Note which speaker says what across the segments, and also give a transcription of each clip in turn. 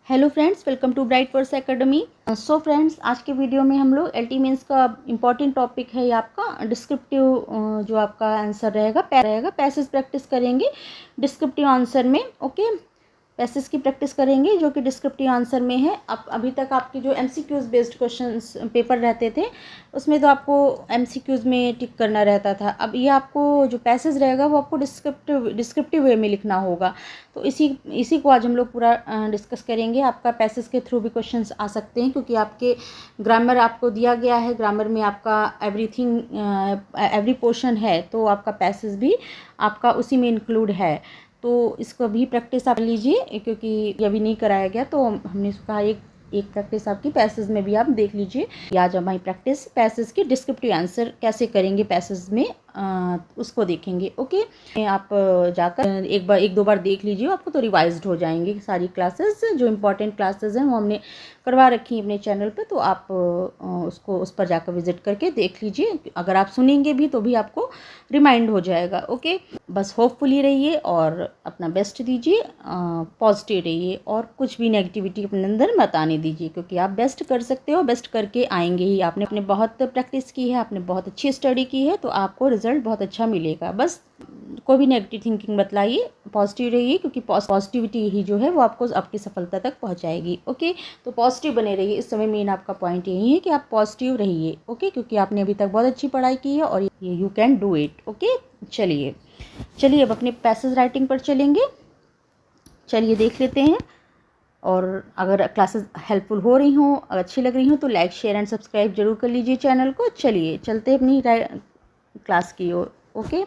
Speaker 1: Hello friends, welcome to Bright Verse Academy. So friends, आज के video में हम लोग एलटी मेंस का इम्पॉर्टेंट टॉपिक है, ये आपका डिस्क्रिप्टिव जो आपका आंसर रहेगा पैसेज प्रैक्टिस करेंगे डिस्क्रिप्टिव आंसर में। ओके, पैसेज की प्रैक्टिस करेंगे जो कि डिस्क्रिप्टिव आंसर में है। अब अभी तक आपके जो एमसीक्यूज़ बेस्ड क्वेश्चंस पेपर रहते थे उसमें तो आपको एमसीक्यूज़ में टिक करना रहता था। अब ये आपको जो पैसेज रहेगा वो आपको डिस्क्रिप्टिव वे में लिखना होगा। तो इसी को आज हम लोग पूरा डिस्कस करेंगे। आपका पैसेज के थ्रू भी क्वेश्चंस आ सकते हैं क्योंकि आपके ग्रामर आपको दिया गया है। ग्रामर में आपका एवरी पोर्शन है, तो आपका पैसेज भी आपका उसी में इंक्लूड है। तो इसको भी प्रैक्टिस आप लीजिए क्योंकि ये अभी नहीं कराया गया, तो हमने कहा एक प्रैक्टिस आपकी पैसेज में भी आप देख लीजिए। आज हमारी प्रैक्टिस पैसेज की डिस्क्रिप्टिव आंसर कैसे करेंगे पैसेज में उसको देखेंगे। ओके, आप जाकर एक दो बार देख लीजिए, आपको तो रिवाइज्ड हो जाएंगी सारी क्लासेस। जो इम्पोर्टेंट क्लासेस हैं वो हमने करवा रखी हैं अपने चैनल पे, तो आप उस पर जाकर विजिट करके देख लीजिए। अगर आप सुनेंगे भी तो भी आपको रिमाइंड हो जाएगा। ओके, बस होपफुली रहिए और अपना बेस्ट दीजिए, पॉजिटिव रहिए और कुछ भी नेगेटिविटी अपने अंदर मत आने दीजिए क्योंकि आप बेस्ट कर सकते हो, बेस्ट करके आएंगे ही। आपने बहुत प्रैक्टिस की है, आपने बहुत अच्छी स्टडी की है, तो आपको रिजल्ट बहुत अच्छा मिलेगा। बस कोई भी नेगेटिव थिंकिंग मत लाइए, पॉजिटिव रहिए क्योंकि पॉजिटिविटी ही जो है वो आपको आपकी सफलता तक पहुंचाएगी। ओके, तो पॉजिटिव बने रहिए। इस समय मेन आपका पॉइंट यही है कि आप पॉजिटिव रहिए। ओके, क्योंकि आपने अभी तक बहुत अच्छी पढ़ाई की है और you can do it. Okay, चलिए अब अपने पैसेज राइटिंग पर चलेंगे। चलिए देख लेते हैं। और अगर क्लासेस हेल्पफुल हो रही हों, अच्छी लग रही हों, तो लाइक शेयर एंड सब्सक्राइब जरूर कर लीजिए चैनल को। चलिए चलते हैं अपनी क्लास की ओर। ओके,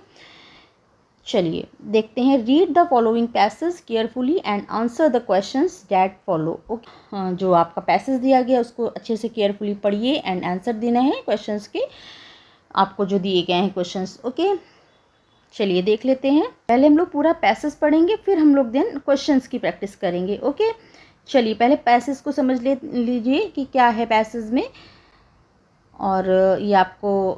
Speaker 1: चलिए देखते हैं। Read the following passage carefully and answer the questions that follow. Okay, जो आपका पैसेज दिया गया उसको अच्छे से केयरफुली पढ़िए एंड आंसर देना है क्वेश्चंस के, आपको जो दिए गए हैं क्वेश्चंस। ओके, चलिए देख लेते हैं। पहले हम लोग पूरा पैसेज पढ़ेंगे, फिर हम लोग देन क्वेश्चंस की प्रैक्टिस करेंगे। ओके, चलिए पहले पैसेज को समझ लीजिए कि क्या है पैसेज में। और ये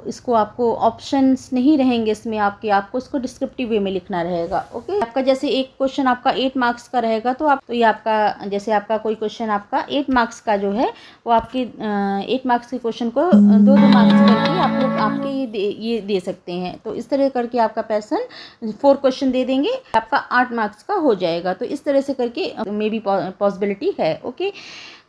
Speaker 1: इसको आपको ऑप्शंस नहीं रहेंगे इसमें, आपको इसको डिस्क्रिप्टिव वे में लिखना रहेगा। ओके, आपका जैसे एक क्वेश्चन आपका 8 मार्क्स का रहेगा, तो ये आपका जैसे आपका कोई क्वेश्चन आपका 8 मार्क्स का जो है वो आपके 8 मार्क्स के क्वेश्चन को 2-2 मार्क्स करके आप लोग आपके ये दे सकते हैं। तो इस तरह करके आपका पैटर्न 4 क्वेश्चन दे देंगे, आपका 8 मार्क्स का हो जाएगा। तो इस तरह से करके मे बी पॉसिबिलिटी है। ओके,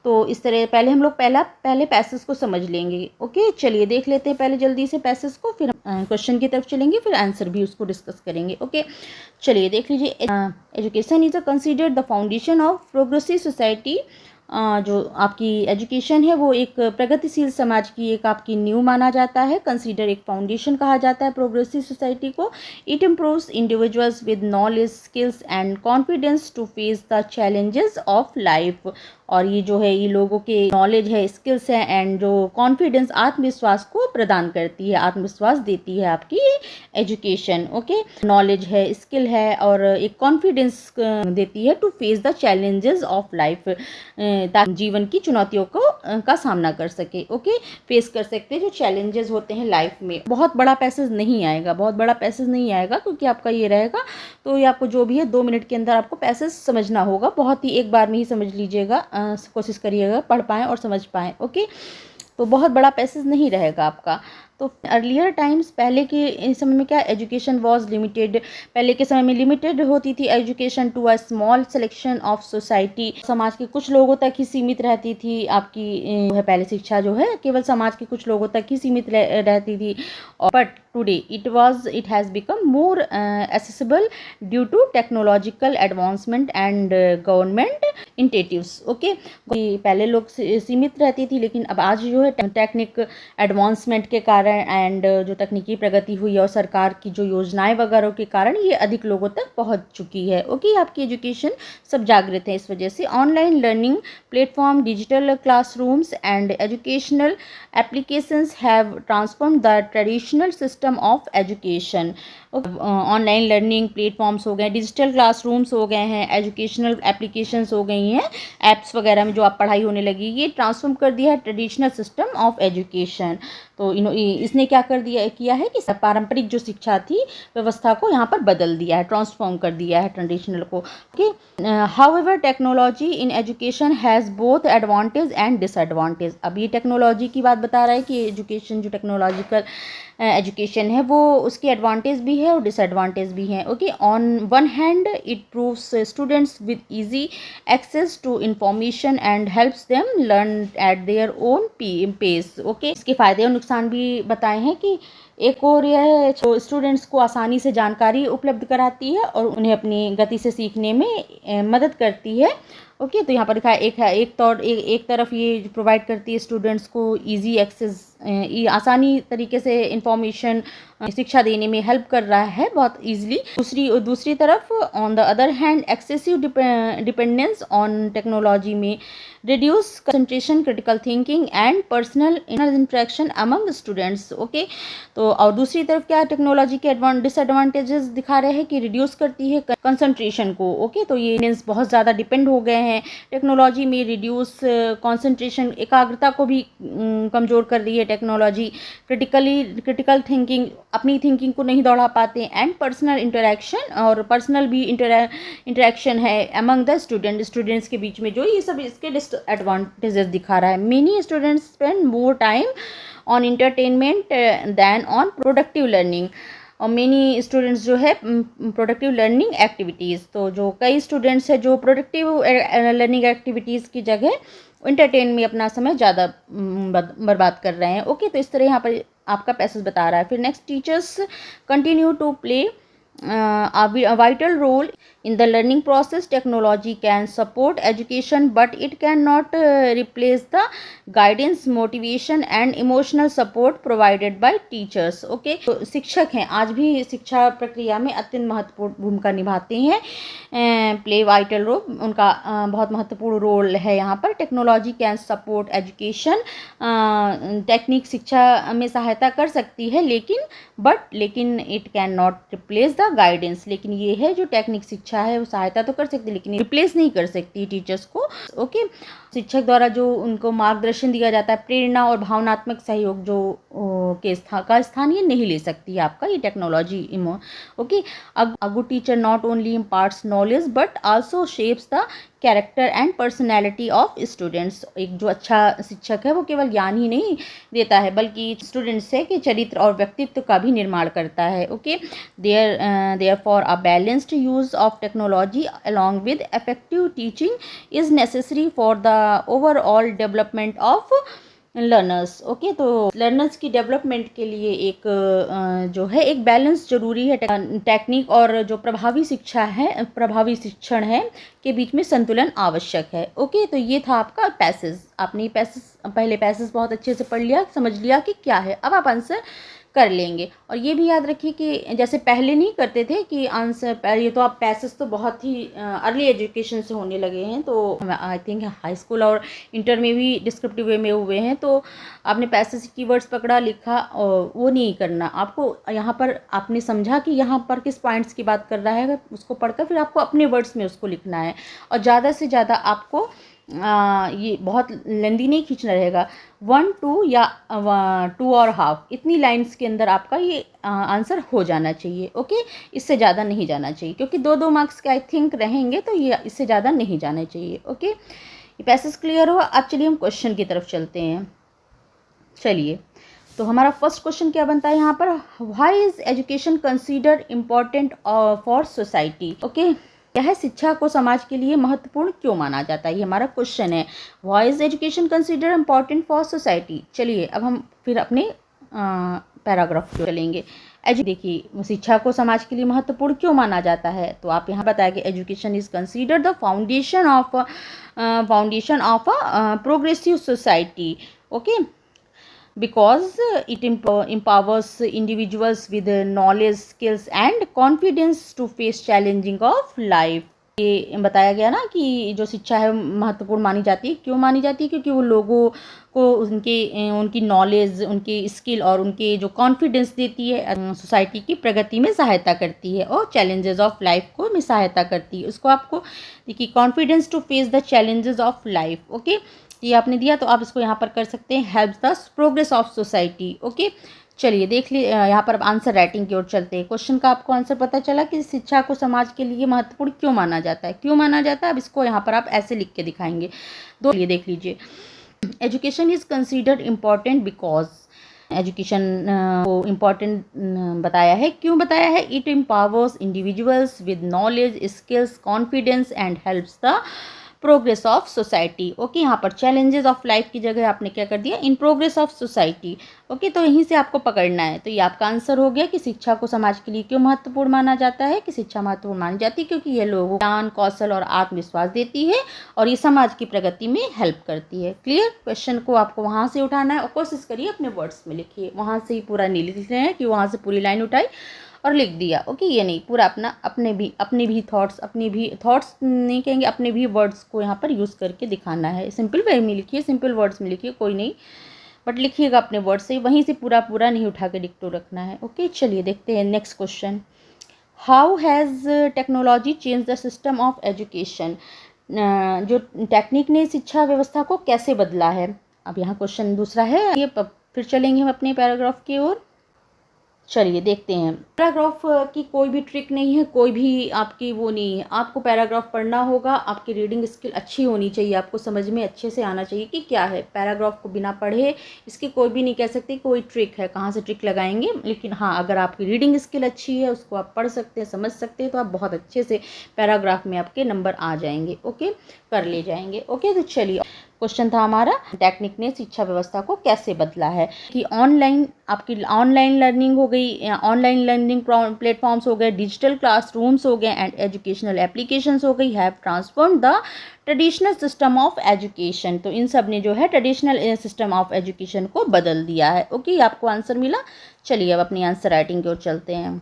Speaker 1: तो इस तरह पहले हम लोग पहले पैसेज को समझ लेंगे। ओके, चलिए देख लेते हैं पहले जल्दी से पैसेज को, फिर क्वेश्चन की तरफ चलेंगे, फिर आंसर भी उसको डिस्कस करेंगे। ओके, चलिए देख लीजिए। Education is considered the foundation of progressive society. जो आपकी एजुकेशन है वो एक प्रगतिशील समाज की एक आपकी नींव माना जाता है। कंसीडर एक फाउंडेशन कहा जाता है प्रोग्रेसिव सोसाइटी को। It improves individuals with knowledge, skills and confidence to face the challenges of life. और ये जो है ये लोगों के नॉलेज है, स्किल्स है एंड जो कॉन्फिडेंस, आत्मविश्वास को प्रदान करती है, आत्मविश्वास देती है आपकी एजुकेशन। ओके, नॉलेज है, स्किल है और एक कॉन्फिडेंस देती है to face the challenges of life, ताकि जीवन की चुनौतियों का सामना कर सके। ओके, फेस कर सकते हैं जो चैलेंजेस होते हैं लाइफ में। बहुत बड़ा पैसेज नहीं आएगा क्योंकि आपका ये रहेगा, तो ये आपको जो भी है 2 मिनट के अंदर आपको पैसेज समझना होगा। बहुत ही एक बार में ही समझ लीजिएगा, कोशिश करिएगा पढ़ पाएँ और समझ पाएँ। ओके, तो बहुत बड़ा पैसेज नहीं रहेगा आपका। तो अर्लियर टाइम्स, पहले के समय में क्या एजुकेशन वॉज लिमिटेड, पहले के समय में लिमिटेड होती थी education to a small selection of society. समाज के कुछ लोगों तक ही सीमित रहती थी आपकी पहले शिक्षा जो है केवल समाज के कुछ लोगों तक ही सीमित रहती थी। But today it has become more accessible due to technological advancement and government initiatives. Okay, पहले लोग सीमित रहती थी, लेकिन अब आज जो है टेक्निक एडवांसमेंट के कारण एंड जो तकनीकी प्रगति हुई और सरकार की जो योजनाएं वगैरह के कारण ये अधिक लोगों तक पहुंच चुकी है। ओके, आपकी एजुकेशन सब जागृत है इस वजह से। Online learning platform, digital classrooms and educational applications have transformed the traditional system of education. Online learning platforms हो गए, डिजिटल क्लासरूम्स हो गए हैं, एजुकेशनल एप्लीकेशंस हो गई हैं, ऐप्स वगैरह में जो आप पढ़ाई होने लगी, ये ट्रांसफॉर्म कर दिया है ट्रेडिशनल सिस्टम ऑफ एजुकेशन। तो इसने क्या किया है कि पारंपरिक जो शिक्षा थी व्यवस्था को यहाँ पर बदल दिया है, ट्रांसफॉर्म कर दिया है ट्रेडिशनल को। Okay, however technology in education has both advantage and disadvantage. अब ये टेक्नोलॉजी की बात बता रहा है कि एजुकेशन जो टेक्नोलॉजिकल एजुकेशन है वो उसकी एडवांटेज भी है और डिसएडवांटेज भी है। Okay, on one hand it proves students with easy access to information and helps them learn at their own pace. Okay, इसके फायदे और नुकसान भी बताए हैं कि एक और यह स्टूडेंट्स को आसानी से जानकारी उपलब्ध कराती है और उन्हें अपनी गति से सीखने में मदद करती है। ओके, तो यहाँ पर लिखा है एक तरफ ये प्रोवाइड करती है स्टूडेंट्स को इजी एक्सेस, आसानी तरीके से इंफॉर्मेशन शिक्षा देने में हेल्प कर रहा है बहुत इजीली। दूसरी तरफ on the other hand excessive dependence on technology may reduce concentration, critical thinking and personal interaction among students. Okay, तो और दूसरी तरफ क्या टेक्नोलॉजी के डिसएडवांटेजेस दिखा रहे हैं कि रिड्यूस करती है कंसंट्रेशन को। ओके, तो ये बहुत ज़्यादा डिपेंड हो गए हैं टेक्नोलॉजी में, रिड्यूस कंसंट्रेशन, एकाग्रता को भी कमज़ोर कर रही है टेक्नोलॉजी, क्रिटिकल थिंकिंग, अपनी थिंकिंग को नहीं दौड़ा पाते, एंड पर्सनल इंटरेक्शन, और पर्सनल भी इंटरेक्शन है अमंग द स्टूडेंट्स के बीच में, जो ये सब इसके डिसएडवांटेजेस दिखा रहा है। Many students spend more time on entertainment than on productive learning. और मेनी स्टूडेंट्स जो है प्रोडक्टिव लर्निंग एक्टिविटीज़, तो जो कई स्टूडेंट्स है जो प्रोडक्टिव लर्निंग एक्टिविटीज़ की जगह इंटरटेन में अपना समय ज़्यादा बर्बाद कर रहे हैं। ओके, तो इस तरह यहाँ पर आपका पैसेज बता रहा है। फिर next, teachers continue to play a vital role in the learning process. Technology can support education, but it cannot replace the guidance, motivation and emotional support provided by teachers. Okay, तो शिक्षक हैं आज भी शिक्षा प्रक्रिया में अत्यंत महत्वपूर्ण भूमिका निभाते हैं, प्ले वाइटल रोल, उनका बहुत महत्वपूर्ण रोल है यहाँ पर। Technology can support education, technique शिक्षा में सहायता कर सकती है, लेकिन it can not replace the guidance. लेकिन ये है जो टेक्निक शिक्षा है वो सहायता तो कर सकती है लेकिन रिप्लेस नहीं कर सकती टीचर्स को। ओके, शिक्षक द्वारा जो उनको मार्गदर्शन दिया जाता है, प्रेरणा और भावनात्मक सहयोग जो का स्थान ये नहीं ले सकती है आपका ये technology. Okay, a good teacher not only imparts knowledge but also shapes the character and personality of students. एक जो अच्छा शिक्षक है वो केवल ज्ञान ही नहीं देता है बल्कि स्टूडेंट्स से के चरित्र और व्यक्तित्व का भी निर्माण करता है। Okay, therefore a balanced use of technology along with effective teaching is necessary for the overall development of learners. Okay, तो लर्नर्स की डेवलपमेंट के लिए जो है एक बैलेंस जरूरी है। टेक्निक और जो प्रभावी शिक्षण है के बीच में संतुलन आवश्यक है। ओके, तो ये था आपका पैसेज। आपने पहले पैसेज बहुत अच्छे से पढ़ लिया, समझ लिया कि क्या है। अब आप आंसर कर लेंगे। और ये भी याद रखिए कि जैसे पहले नहीं करते थे कि आंसर, ये तो आप पैसेज तो बहुत ही अर्ली एजुकेशन से होने लगे हैं, तो आई थिंक हाई स्कूल और इंटर में भी डिस्क्रिप्टिव वे में हुए हैं, तो आपने पैसेज कीवर्ड्स पकड़ा, लिखा, और वो नहीं करना आपको। यहाँ पर आपने समझा कि यहाँ पर किस पॉइंट्स की बात कर रहा है, उसको पढ़कर फिर आपको अपने वर्ड्स में उसको लिखना है। और ज़्यादा से ज़्यादा आपको ये बहुत लेंदी नहीं खींचना रहेगा, 1, 2 या 2 और हाफ, इतनी लाइंस के अंदर आपका ये आंसर हो जाना चाहिए। ओके, इससे ज़्यादा नहीं जाना चाहिए क्योंकि 2 मार्क्स के आई थिंक रहेंगे, तो ये इससे ज़्यादा नहीं जाना चाहिए। ओके, ये पैसेज क्लियर हुआ। अब चलिए हम क्वेश्चन की तरफ चलते हैं। चलिए, तो हमारा फर्स्ट क्वेश्चन क्या बनता है यहाँ पर, why is education considered important for society. Okay, यह शिक्षा को समाज के लिए महत्वपूर्ण क्यों माना जाता है, ये हमारा क्वेश्चन है। Why is education considered important for society. चलिए अब हम फिर अपने पैराग्राफ पे चलेंगे। देखिए, शिक्षा को समाज के लिए महत्वपूर्ण क्यों माना जाता है, तो आप यहाँ बताया कि education is considered the foundation of a progressive society. Okay, because it empowers individuals with knowledge, skills and confidence to face challenging of life. ये बताया गया ना कि जो शिक्षा है महत्वपूर्ण मानी जाती है। क्यों मानी जाती है? क्योंकि वो लोगों को उनकी नॉलेज, उनकी स्किल और उनके जो कॉन्फिडेंस देती है, सोसाइटी की प्रगति में सहायता करती है और चैलेंजेस ऑफ लाइफ को में सहायता करती है। उसको आपको देखिए, confidence to face the challenges of life. Okay, ये आपने दिया तो आप इसको यहाँ पर कर सकते हैं, helps the progress of society. Okay, चलिए देख ली यहाँ पर अब आंसर राइटिंग की ओर चलते हैं। क्वेश्चन का आपको आंसर पता चला कि शिक्षा को समाज के लिए महत्वपूर्ण क्यों माना जाता है। क्यों माना जाता है, अब इसको यहाँ पर आप ऐसे लिख के दिखाएंगे। लिए देख लीजिए, education is considered important because, education को इम्पॉर्टेंट बताया है। क्यों बताया है? It empowers individuals with knowledge, skills, confidence and helps the progress of society. Okay, यहाँ पर चैलेंजेस ऑफ लाइफ की जगह आपने क्या कर दिया, in progress of society. Okay, तो यहीं से आपको पकड़ना है। तो ये आपका आंसर हो गया कि शिक्षा को समाज के लिए क्यों महत्वपूर्ण माना जाता है। कि शिक्षा महत्वपूर्ण मानी जाती है क्योंकि ये लोगों को ज्ञान, कौशल और आत्मविश्वास देती है और ये समाज की प्रगति में हेल्प करती है। क्लियर? क्वेश्चन को आपको वहाँ से उठाना है और कोशिश करिए अपने वर्ड्स में लिखिए। वहाँ से ही पूरा नहीं लिख रहे हैं कि वहाँ से पूरी लाइन उठाई और लिख दिया। ओके, ये नहीं, पूरा अपना अपने भी थॉट्स नहीं कहेंगे, अपने भी वर्ड्स को यहाँ पर यूज़ करके दिखाना है। सिंपल वे में लिखिए, सिंपल वर्ड्स में लिखिए, कोई नहीं, बट लिखिएगा अपने वर्ड्स से, वहीं से पूरा नहीं उठा के डिक्टो रखना है। ओके, चलिए देखते हैं next question. How has technology change the system of education. जो टेक्निक ने शिक्षा व्यवस्था को कैसे बदला है। अब यहाँ क्वेश्चन दूसरा है, ये फिर चलेंगे हम अपने पैराग्राफ की ओर। चलिए देखते हैं। पैराग्राफ की कोई भी ट्रिक नहीं है, कोई भी आपकी वो नहीं है। आपको पैराग्राफ पढ़ना होगा, आपकी रीडिंग स्किल अच्छी होनी चाहिए, आपको समझ में अच्छे से आना चाहिए कि क्या है। पैराग्राफ को बिना पढ़े इसकी कोई भी नहीं कह सकती कोई ट्रिक है, कहाँ से ट्रिक लगाएंगे। लेकिन हाँ, अगर आपकी रीडिंग स्किल अच्छी है, उसको आप पढ़ सकते हैं, समझ सकते हैं, तो आप बहुत अच्छे से पैराग्राफ में आपके नंबर आ जाएंगे। ओके, कर ले जाएंगे। ओके, तो चलिए क्वेश्चन था हमारा, टेक्निक ने शिक्षा व्यवस्था को कैसे बदला है। कि आपकी ऑनलाइन लर्निंग हो गई, ऑनलाइन लर्निंग प्लेटफॉर्म्स हो गए, डिजिटल क्लासरूम्स हो गए एंड एजुकेशनल एप्लीकेशंस हो गई, have transform the traditional system of education. तो इन सब ने जो है ट्रेडिशनल सिस्टम ऑफ एजुकेशन को बदल दिया है। ओके, आपको आंसर मिला। चलिए अब अपनी आंसर राइटिंग की ओर चलते हैं।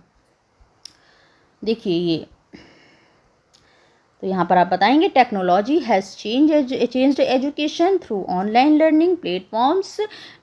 Speaker 1: देखिए ये तो यहाँ पर आप बताएंगे, technology has changed education through online learning platforms,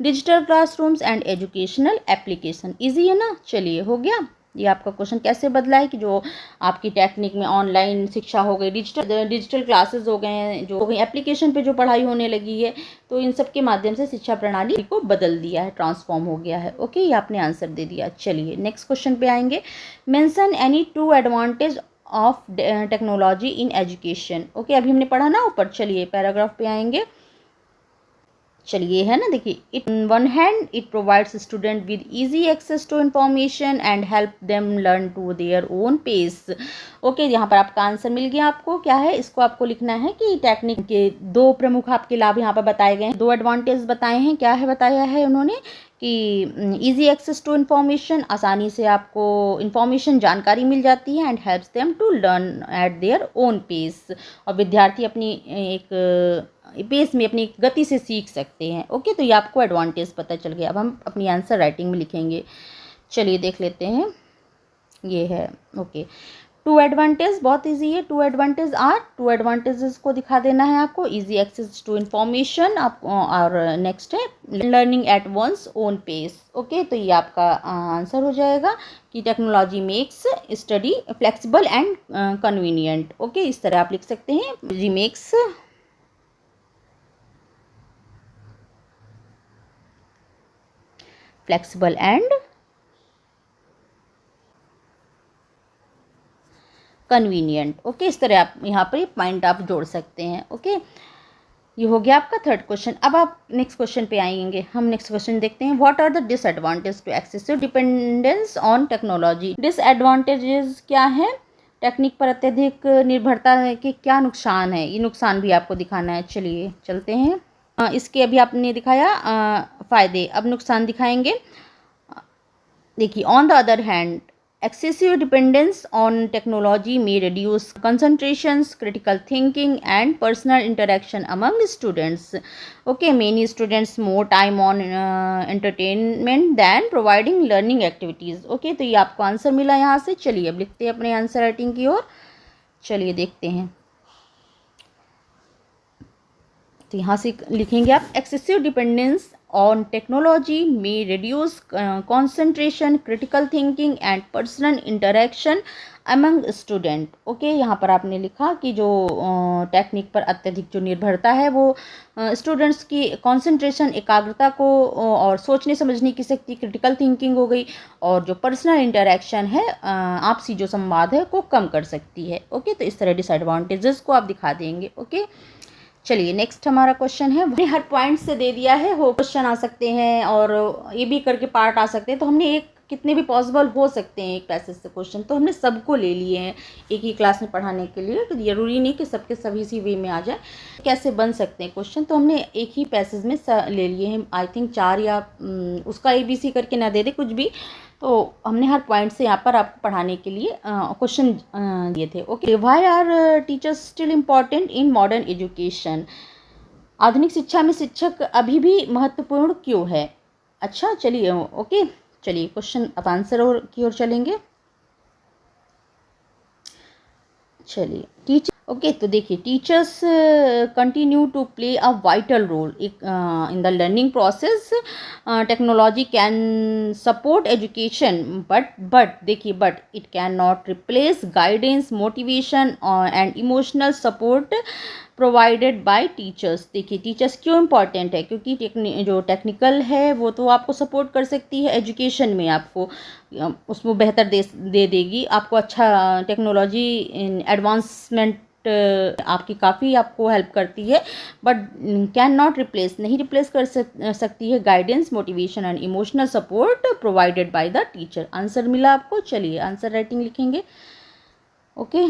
Speaker 1: digital classrooms and educational application. Easy है ना? चलिए हो गया। ये आपका क्वेश्चन कैसे बदला है कि जो आपकी टेक्निक में ऑनलाइन शिक्षा हो गई, डिजिटल क्लासेस हो गए हैं, जो हो गई एप्लीकेशन पे जो पढ़ाई होने लगी है, तो इन सब के माध्यम से शिक्षा प्रणाली को बदल दिया है, ट्रांसफॉर्म हो गया है। ओके, ये आपने आंसर दे दिया। चलिए नेक्स्ट क्वेश्चन पे आएंगे। Mention any 2 advantage of technology in education. Okay, अभी हमने पढ़ा ना ऊपर। चलिए पैराग्राफ पे आएंगे। चलिए है ना, देखिए, it one hand it provides student with easy access to information and help them learn to their own pace. Okay, यहाँ पर आपका आंसर मिल गया। आपको क्या है, इसको आपको लिखना है कि टेक्निक के 2 प्रमुख आपके लाभ यहाँ पर बताए गए हैं, 2 एडवांटेज बताए हैं। क्या है बताया है उन्होंने कि इजी एक्सेस टू इन्फॉर्मेशन, आसानी से आपको इन्फॉर्मेशन जानकारी मिल जाती है, and helps them to learn at their own pace, और विद्यार्थी अपनी एक पेस में अपनी गति से सीख सकते हैं। ओके, तो ये आपको एडवांटेज पता चल गया। अब हम अपनी आंसर राइटिंग में लिखेंगे। चलिए देख लेते हैं, ये है। ओके, 2 एडवांटेज बहुत इजी है। 2 एडवांटेजेस को दिखा देना है आपको। इजी एक्सेस टू इन्फॉर्मेशन आपको, और नेक्स्ट है learning at one's own pace. Okay, तो ये आपका आंसर हो जाएगा कि technology makes study flexible and convenient. Okay, इस तरह आप लिख सकते हैं, जी makes flexible and convenient. Okay, इस तरह आप यहाँ पर पॉइंट आप जोड़ सकते हैं। ओके, ये हो गया आपका 3rd क्वेश्चन। अब आप नेक्स्ट क्वेश्चन पे आएंगे। हम नेक्स्ट क्वेश्चन देखते हैं। What are the disadvantage to excessive dependence on technology. Disadvantages क्या है, टेक्निक पर अत्यधिक निर्भरता है कि क्या नुकसान है, ये नुकसान भी आपको दिखाना है। चलिए चलते हैं। इसके अभी आपने दिखाया फ़ायदे, अब नुकसान दिखाएंगे। देखिए, on the other hand excessive dependence on technology may reduce concentrations, critical thinking and personal interaction among students. Okay, many students more time on entertainment than providing learning activities. Okay, तो ये आपको आंसर मिला यहाँ से। चलिए अब लिखते हैं अपने आंसर राइटिंग की ओर। चलिए देखते हैं। तो यहाँ से लिखेंगे आप, excessive dependence on technology may reduce concentration, critical thinking and personal interaction among student. Okay, यहाँ पर आपने लिखा कि जो टेक्निक पर अत्यधिक जो निर्भरता है वो स्टूडेंट्स की कंसंट्रेशन, एकाग्रता को और सोचने समझने की शक्ति, क्रिटिकल थिंकिंग हो गई, और जो पर्सनल इंटरेक्शन है, आपसी जो संवाद है, को कम कर सकती है। ओके, तो इस तरह डिसएडवांटेजेस को आप दिखा देंगे। ओके, चलिए नेक्स्ट हमारा क्वेश्चन है, हमने हर पॉइंट से दे दिया है, हो क्वेश्चन आ सकते हैं और ये भी करके पार्ट आ सकते हैं, तो हमने एक कितने भी पॉसिबल हो सकते हैं एक पैसेज से क्वेश्चन, तो हमने सबको ले लिए हैं एक ही क्लास में पढ़ाने के लिए, तो ज़रूरी नहीं कि सबके सभी इसी वे में आ जाए। कैसे बन सकते हैं क्वेश्चन, तो हमने एक ही पैसेज में ले लिए हैं, आई थिंक 4 या उसका ABC करके ना दे दे कुछ भी, तो हमने हर पॉइंट से यहाँ पर आपको पढ़ाने के लिए क्वेश्चन दिए थे। Okay, why are teachers still important in modern education? आधुनिक शिक्षा में शिक्षक अभी भी महत्वपूर्ण क्यों है? अच्छा, चलिए ओके, चलिए क्वेश्चन अब आंसर और की ओर चलेंगे। चलिए टीचर, ओके, तो देखिए, teachers continue to play a vital role in the learning process. Technology can support education, but देखिए, but it can not replace guidance, motivation and emotional support provided by teachers. देखिए, teachers क्यों important है, क्योंकि जो technical है वो तो आपको सपोर्ट कर सकती है एजुकेशन में, आपको उसमें बेहतर दे देगी, आपको अच्छा टेक्नोलॉजी एडवांसमेंट आपकी काफ़ी आपको हेल्प करती है, बट कैन नॉट रिप्लेस, नहीं रिप्लेस कर सकती है guidance, motivation and emotional support provided by the teacher. Answer मिला आपको, चलिए आंसर राइटिंग लिखेंगे। ओके,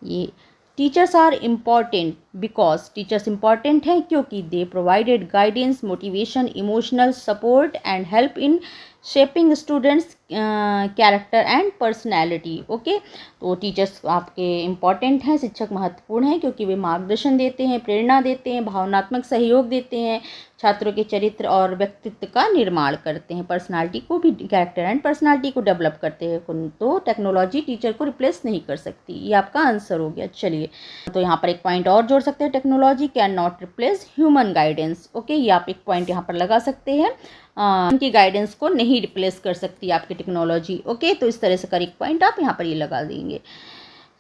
Speaker 1: ये teachers are important because, teachers important हैं क्योंकि they provided guidance, motivation, emotional support and help in shaping students character and personality. Okay, तो teachers आपके important हैं, शिक्षक महत्वपूर्ण हैं क्योंकि वे मार्गदर्शन देते हैं, प्रेरणा देते हैं, भावनात्मक सहयोग देते हैं, छात्रों के चरित्र और व्यक्तित्व का निर्माण करते हैं, पर्सनालिटी को भी, कैरेक्टर एंड पर्सनालिटी को डेवलप करते हैं। तो टेक्नोलॉजी टीचर को रिप्लेस नहीं कर सकती, ये आपका आंसर हो गया। चलिए, तो यहाँ पर एक पॉइंट और जोड़ सकते हैं, technology can not replace human guidance. Okay, ये आप एक पॉइंट यहाँ पर लगा सकते हैं, उनकी गाइडेंस को नहीं रिप्लेस कर सकती आपकी टेक्नोलॉजी। ओके, तो इस तरह से करेक्ट पॉइंट आप यहाँ पर ये लगा देंगे,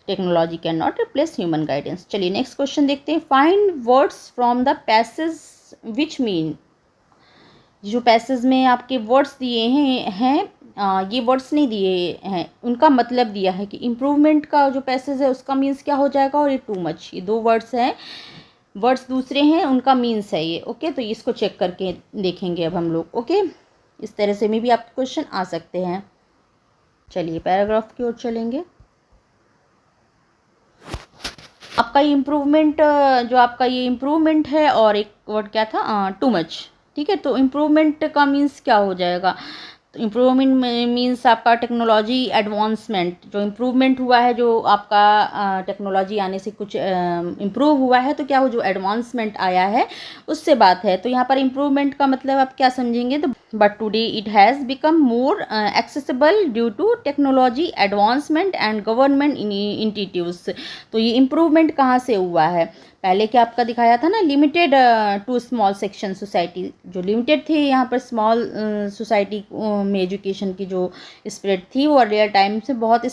Speaker 1: technology can not replace human guidance. चलिए नेक्स्ट क्वेश्चन देखते हैं, find words from the passage which mean. जो पैसेज में आपके वर्ड्स दिए हैं ये वर्ड्स नहीं दिए हैं, उनका मतलब दिया है कि इम्प्रूवमेंट का जो पैसेज है उसका मीन्स क्या हो जाएगा, और ये टू मच, ये दो वर्ड्स हैं, वर्ड्स दूसरे हैं, उनका मीन्स है ये। ओके, तो इसको चेक करके देखेंगे अब हम लोग। ओके, इस तरह से में भी आपके क्वेश्चन आ सकते हैं। चलिए पैराग्राफ की ओर चलेंगे। आपका ये इम्प्रूवमेंट, जो आपका ये इम्प्रूवमेंट है, और एक वर्ड क्या था, टू मच। ठीक है, तो इम्प्रूवमेंट का मीन्स क्या हो जाएगा, तो इम्प्रूवमेंट मीन्स आपका टेक्नोलॉजी एडवांसमेंट, जो इम्प्रूवमेंट हुआ है, जो आपका टेक्नोलॉजी आने से कुछ इम्प्रूव हुआ है, तो क्या हो, जो एडवांसमेंट आया है उससे बात है। तो यहाँ पर इम्प्रूवमेंट का मतलब आप क्या समझेंगे, तो but today it has become more accessible due to technology advancement and government initiatives. तो ये इम्प्रूवमेंट कहाँ से हुआ है, पहले क्या आपका दिखाया था ना, limited to small section society, जो लिमिटेड थी यहाँ पर स्मॉल सोसाइटी में एजुकेशन की जो स्प्रेड थी वो रियल टाइम से बहुत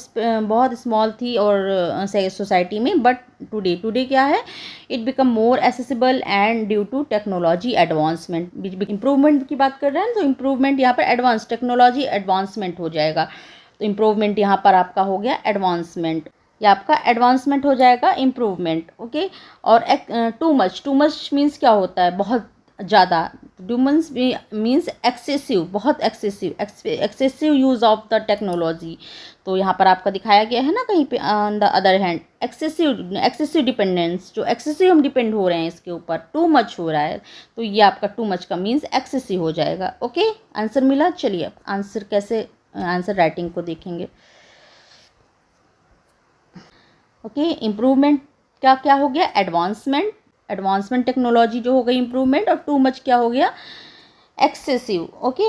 Speaker 1: स्मॉल थी और सोसाइटी में, बट टुडे क्या है, it become more accessible and due to technology advancement. Improvement की बात कर रहे हैं, तो इम्प्रूवमेंट यहाँ पर एडवांस, टेक्नोलॉजी एडवांसमेंट हो जाएगा, तो इम्प्रूवमेंट यहाँ पर आपका हो गया एडवांसमेंट, या आपका एडवांसमेंट हो जाएगा इम्प्रूवमेंट। ओके, और टू मच मीन्स क्या होता है, बहुत ज़्यादा, टू मच मीन्स एक्सेसिव, बहुत excessive use of the technology. तो यहाँ पर आपका दिखाया गया है ना कहीं पे, on the other hand excessive dependence, जो एक्सेसिव हम डिपेंड हो रहे हैं इसके ऊपर, टू मच हो रहा है, तो ये आपका टू मच का मीन्स एक्सेसिव हो जाएगा। ओके, आंसर मिला। चलिए आंसर कैसे, आंसर राइटिंग को देखेंगे। ओके, इम्प्रूवमेंट क्या क्या हो गया, एडवांसमेंट टेक्नोलॉजी जो हो गई इम्प्रूवमेंट, और टू मच क्या हो गया, एक्सेसिव। ओके,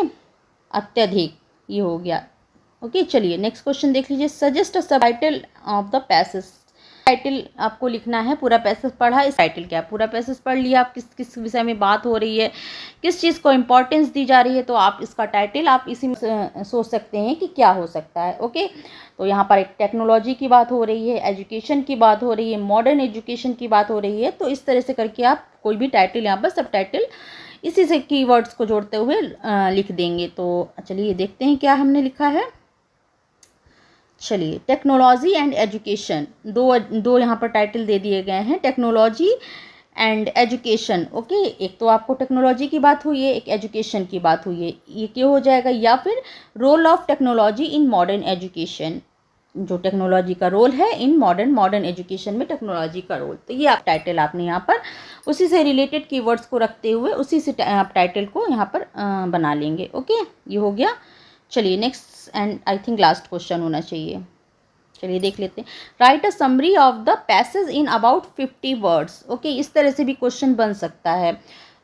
Speaker 1: अत्यधिक, ये हो गया ओके, चलिए नेक्स्ट क्वेश्चन देख लीजिए। सजेस्ट अ सब title of the passage. Title आपको लिखना है, पूरा पैसेज पढ़ा, इस टाइटल क्या है, पूरा पैसेज पढ़ लिया, आप किस किस विषय में बात हो रही है, किस चीज़ को इम्पोर्टेंस दी जा रही है, तो आप इसका टाइटल आप इसी में सोच सकते हैं कि क्या हो सकता है। ओके, तो यहाँ पर एक टेक्नोलॉजी की बात हो रही है, एजुकेशन की बात हो रही है, मॉडर्न एजुकेशन की बात हो रही है, तो इस तरह से करके आप कोई भी टाइटल यहाँ पर सब टाइटल इसी से कीवर्ड्स को जोड़ते हुए लिख देंगे। तो चलिए देखते हैं क्या हमने लिखा है। चलिए, टेक्नोलॉजी एंड एजुकेशन, दो यहाँ पर टाइटल दे दिए गए हैं, टेक्नोलॉजी एंड एजुकेशन। ओके, एक तो आपको टेक्नोलॉजी की बात हुई है, एक एजुकेशन की बात हुई है, ये क्या हो जाएगा, या फिर role of technology in modern education, जो टेक्नोलॉजी का रोल है इन मॉडर्न एजुकेशन में टेक्नोलॉजी का रोल। तो ये आप टाइटल आपने यहाँ पर उसी से रिलेटेड कीवर्ड्स को रखते हुए उसी से आप टाइटल को यहाँ पर बना लेंगे। ओके, ये हो गया। चलिए next and I think last question होना चाहिए। चलिए देख लेते हैं। Right a summary of the passage in about 50 words. Okay, इस तरह से भी क्वेश्चन बन सकता है,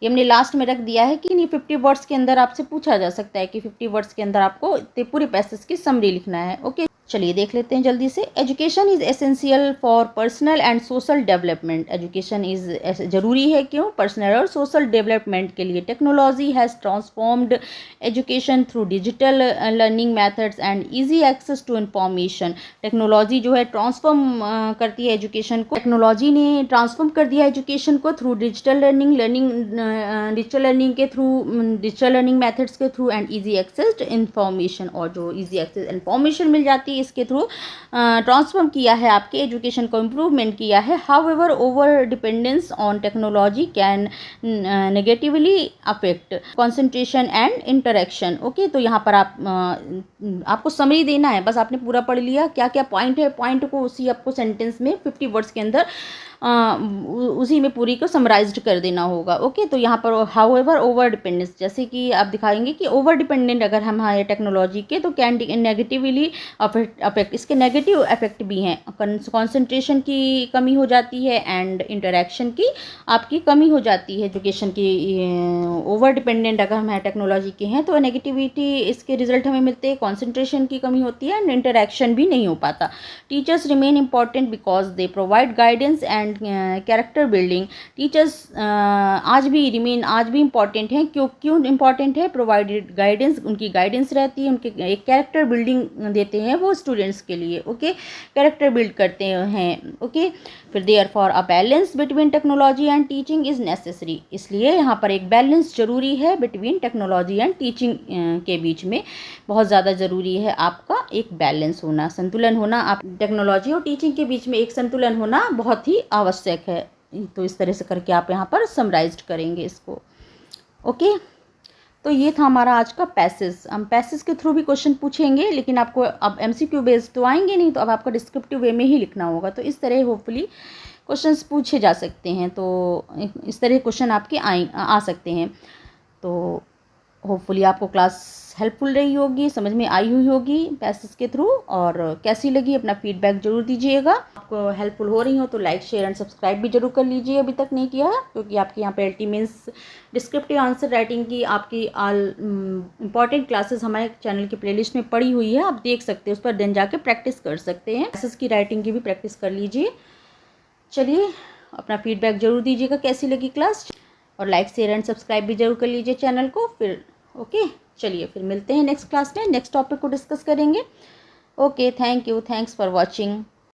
Speaker 1: ये हमने लास्ट में रख दिया है कि नहीं 50 वर्ड्स के अंदर आपसे पूछा जा सकता है कि 50 वर्ड्स के अंदर आपको पूरे पैसेज की समरी लिखना है। ओके, चलिए देख लेते हैं जल्दी से। Education is essential for personal and social development. Education is ज़रूरी है, क्यों, पर्सनल और सोशल डेवलपमेंट के लिए। Technology has transformed education through digital learning methods and easy access to information. Technology जो है ट्रांसफॉर्म करती है एजुकेशन को, टेक्नोलॉजी ने ट्रांसफॉर्म कर दिया एजुकेशन को थ्रू डिजिटल लर्निंग के थ्रू, डिजिटल लर्निंग मेथड्स के through and easy access information, और जो ईजी एक्सेस इन्फॉर्मेशन मिल जाती है इसके थ्रू ट्रांसफॉर्म किया है, आपके एजुकेशन को इम्प्रूवमेंट किया है। However over dependence on technology can negatively affect concentration and interaction. Okay, तो यहाँ पर आपको समरी देना है, बस आपने पूरा पढ़ लिया, क्या क्या पॉइंट है, पॉइंट को उसी आपको सेंटेंस में 50 वर्ड्स के अंदर उसी में पूरी को समराइज्ड कर देना होगा। ओके, तो यहाँ पर हाउएवर ओवर डिपेंडेंस, जैसे कि आप दिखाएंगे कि ओवर डिपेंडेंट अगर हम हैं टेक्नोलॉजी के, तो कैन नेगेटिवली अफेक्ट, इसके नेगेटिव इफेक्ट भी हैं, कंसंट्रेशन की कमी हो जाती है एंड इंटरेक्शन की आपकी कमी हो जाती है। एजुकेशन की ओवर डिपेंडेंट अगर हम हैं टेक्नोलॉजी के हैं तो नेगेटिविटी इसके रिजल्ट हमें मिलते हैं, कंसंट्रेशन की कमी होती है एंड इंटरेक्शन भी नहीं हो पाता। Teachers remain important because they provide guidance and character building. Teachers आज भी इम्पॉर्टेंट हैं, क्यों इम्पॉर्टेंट है, प्रोवाइडेड गाइडेंस, उनकी गाइडेंस रहती है, उनके एक कैरेक्टर बिल्डिंग देते हैं वो स्टूडेंट्स के लिए। ओके, कैरेक्टर बिल्ड करते हैं। ओके, फिर therefore a balance between technology and teaching is necessary, इसलिए यहाँ पर एक बैलेंस जरूरी है बिटवीन टेक्नोलॉजी एंड टीचिंग के बीच में, बहुत ज़्यादा ज़रूरी है आपका एक बैलेंस होना, संतुलन होना, आप टेक्नोलॉजी और टीचिंग के बीच में एक संतुलन होना बहुत ही आवश्यक है। तो इस तरह से करके आप यहाँ पर समराइज्ड करेंगे इसको। ओके, तो ये था हमारा आज का पैसेज। हम पैसेज के थ्रू भी क्वेश्चन पूछेंगे, लेकिन आपको अब MCQ बेस्ड तो आएंगे नहीं, तो अब आपको डिस्क्रिप्टिव वे में ही लिखना होगा। तो इस तरह होपफुली क्वेश्चंस पूछे जा सकते हैं, तो इस तरह क्वेश्चन आपके आ सकते हैं। तो होपफुली आपको क्लास हेल्पफुल रही होगी, समझ में आई हुई होगी पैसेज के थ्रू, और कैसी लगी अपना फीडबैक जरूर दीजिएगा। आपको हेल्पफुल हो रही हो तो लाइक, शेयर एंड सब्सक्राइब भी जरूर कर लीजिए, अभी तक नहीं किया है, क्योंकि आपके यहाँ पे LT means descriptive answer writing की आपकी ऑल इम्पॉर्टेंट क्लासेस हमारे चैनल की प्लेलिस्ट में पड़ी हुई है, आप देख सकते हैं, उस पर दिन जाके प्रैक्टिस कर सकते हैं, पैसेज की राइटिंग की भी प्रैक्टिस कर लीजिए। चलिए, अपना फीडबैक जरूर दीजिएगा कैसी लगी क्लास, और लाइक, शेयर एंड सब्सक्राइब भी जरूर कर लीजिए चैनल को। फिर ओके, चलिए फिर मिलते हैं नेक्स्ट क्लास में, नेक्स्ट टॉपिक को डिस्कस करेंगे। Okay, thank you, thanks for watching.